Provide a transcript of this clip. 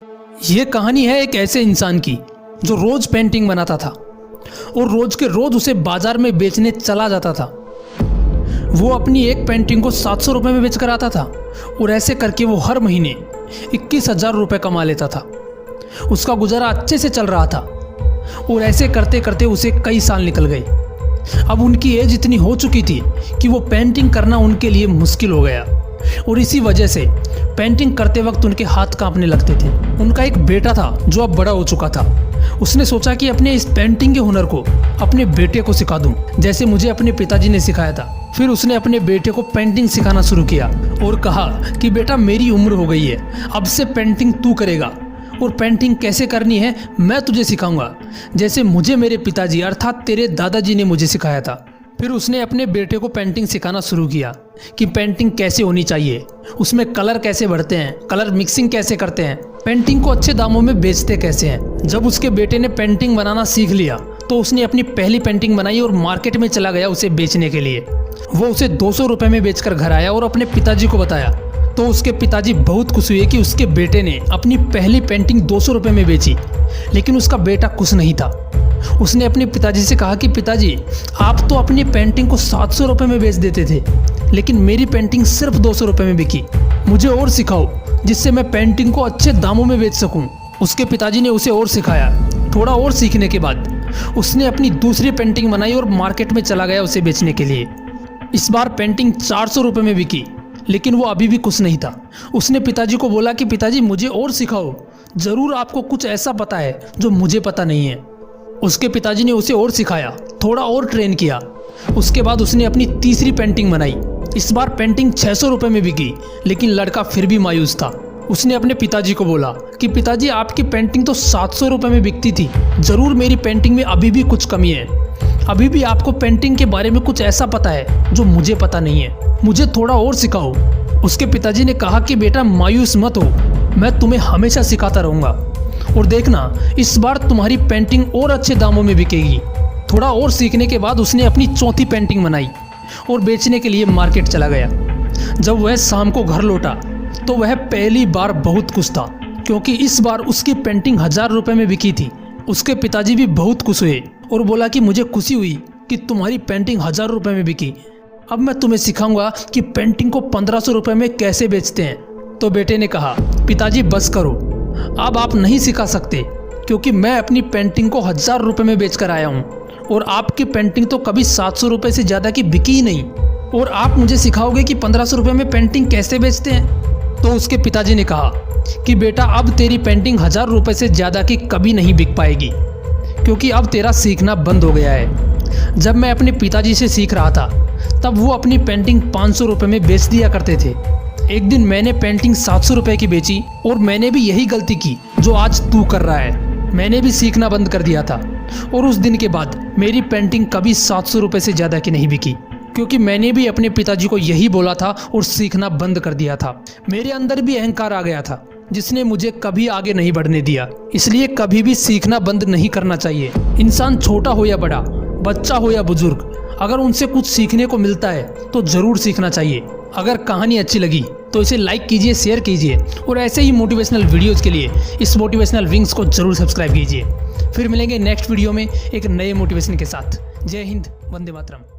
ये कहानी है एक ऐसे इंसान की जो रोज पेंटिंग बनाता था और रोज के रोज उसे बाजार में बेचने चला जाता था। वो अपनी एक पेंटिंग को 700 रुपये में बेच कर आता था और ऐसे करके वो हर महीने 21,000 रुपये कमा लेता था। उसका गुजारा अच्छे से चल रहा था और ऐसे करते करते उसे कई साल निकल गए। अब उनकी एज इतनी हो चुकी थी कि वो पेंटिंग करना उनके लिए मुश्किल हो गया और इसी वजह से पेंटिंग करते वक्त उनके हाथ कांपने लगते थे। उनका एक बेटा था जो अब बड़ा हो चुका था। उसने सोचा कि अपने इस पेंटिंग के हुनर को अपने बेटे को सिखा दूं, जैसे मुझे अपने पिताजी ने सिखाया था। फिर उसने अपने बेटे को पेंटिंग सिखाना शुरू किया और कहा कि बेटा मेरी उम्र हो गई है, अब से पेंटिंग तू करेगा और पेंटिंग कैसे करनी है मैं तुझे सिखाऊंगा, जैसे मुझे मेरे पिताजी अर्थात तेरे दादाजी ने मुझे सिखाया था। फिर उसने अपने बेटे को पेंटिंग सिखाना शुरू किया कि पेंटिंग कैसे होनी चाहिए, उसमें कलर कैसे भरते हैं, कलर मिक्सिंग कैसे करते हैं, पेंटिंग को अच्छे दामों में बेचते कैसे हैं। जब उसके बेटे ने पेंटिंग बनाना सीख लिया तो उसने अपनी पहली पेंटिंग बनाई और मार्केट में चला गया उसे बेचने के लिए। वो उसे 200 रुपये में बेचकर घर आया और अपने पिताजी को बताया तो उसके पिताजी बहुत खुश हुए कि उसके बेटे ने अपनी पहली पेंटिंग 200 रुपये में बेची। लेकिन उसका बेटा खुश नहीं था। उसने अपने पिताजी से कहा कि पिताजी आप तो अपनी पेंटिंग को 700 रुपये में बेच देते थे, लेकिन मेरी पेंटिंग सिर्फ 200 रुपये में बिकी। मुझे और सिखाओ जिससे मैं पेंटिंग को अच्छे दामों में बेच सकूं। उसके पिताजी ने उसे और सिखाया। थोड़ा और सीखने के बाद उसने अपनी दूसरी पेंटिंग बनाई और मार्केट में चला गया उसे बेचने के लिए। इस बार पेंटिंग 400 रुपये में बिकी, लेकिन वो अभी भी खुश नहीं था। उसने पिताजी को बोला कि पिताजी मुझे और सिखाओ, ज़रूर आपको कुछ ऐसा पता है जो मुझे पता नहीं है। उसके पिताजी ने उसे और सिखाया, थोड़ा और ट्रेन किया। उसके बाद उसने अपनी तीसरी पेंटिंग बनाई। इस बार पेंटिंग 600 रुपये में बिकी, लेकिन लड़का फिर भी मायूस था। उसने अपने पिताजी को बोला कि पिताजी आपकी पेंटिंग तो 700 रुपये में बिकती थी, ज़रूर मेरी पेंटिंग में अभी भी कुछ कमी है, अभी भी आपको पेंटिंग के बारे में कुछ ऐसा पता है जो मुझे पता नहीं है, मुझे थोड़ा और सिखाओ। उसके पिताजी ने कहा कि बेटा मायूस मत हो, मैं तुम्हें हमेशा सिखाता रहूँगा और देखना इस बार तुम्हारी पेंटिंग और अच्छे दामों में बिकेगी। थोड़ा और सीखने के बाद उसने अपनी चौथी पेंटिंग बनाई और बेचने के लिए मार्केट चला गया। जब वह शाम को घर लौटा तो वह पहली बार बहुत खुश था, क्योंकि इस बार उसकी पेंटिंग 1000 रुपये में बिकी थी। उसके पिताजी भी बहुत खुश हुए और बोला कि मुझे खुशी हुई कि तुम्हारी पेंटिंग 1000 रुपये में बिकी, अब मैं तुम्हें सिखाऊंगा कि पेंटिंग को 1500 रुपये में कैसे बेचते हैं। तो बेटे ने कहा पिताजी बस करो, अब आप नहीं सिखा सकते, क्योंकि मैं अपनी पेंटिंग को 1000 रुपये में बेच कर आया हूँ और आपकी पेंटिंग तो कभी 700 रुपये से ज़्यादा की बिकी ही नहीं, और आप मुझे सिखाओगे कि 1500 रुपये में पेंटिंग कैसे बेचते हैं। तो उसके पिताजी ने कहा कि बेटा अब तेरी पेंटिंग 1000 रुपये से ज़्यादा की कभी नहीं बिक पाएगी, क्योंकि अब तेरा सीखना बंद हो गया है। जब मैं अपने पिताजी से सीख रहा था तब वो अपनी पेंटिंग 500 रुपये में बेच दिया करते थे। एक दिन मैंने पेंटिंग 700 रुपये की बेची और मैंने भी यही गलती की जो आज तू कर रहा है। मैंने भी सीखना बंद कर दिया था और उस दिन के बाद मेरी पेंटिंग कभी 700 रुपये से ज़्यादा की नहीं बिकी, क्योंकि मैंने भी अपने पिताजी को यही बोला था और सीखना बंद कर दिया था। मेरे अंदर भी अहंकार आ गया था जिसने मुझे कभी आगे नहीं बढ़ने दिया। इसलिए कभी भी सीखना बंद नहीं करना चाहिए। इंसान छोटा हो या बड़ा, बच्चा हो या बुजुर्ग, अगर उनसे कुछ सीखने को मिलता है तो ज़रूर सीखना चाहिए। अगर कहानी अच्छी लगी तो इसे लाइक कीजिए, शेयर कीजिए और ऐसे ही मोटिवेशनल वीडियोज़ के लिए इस मोटिवेशनल विंग्स को ज़रूर सब्सक्राइब कीजिए। फिर मिलेंगे नेक्स्ट वीडियो में एक नए मोटिवेशन के साथ। जय हिंद, वंदे मातरम।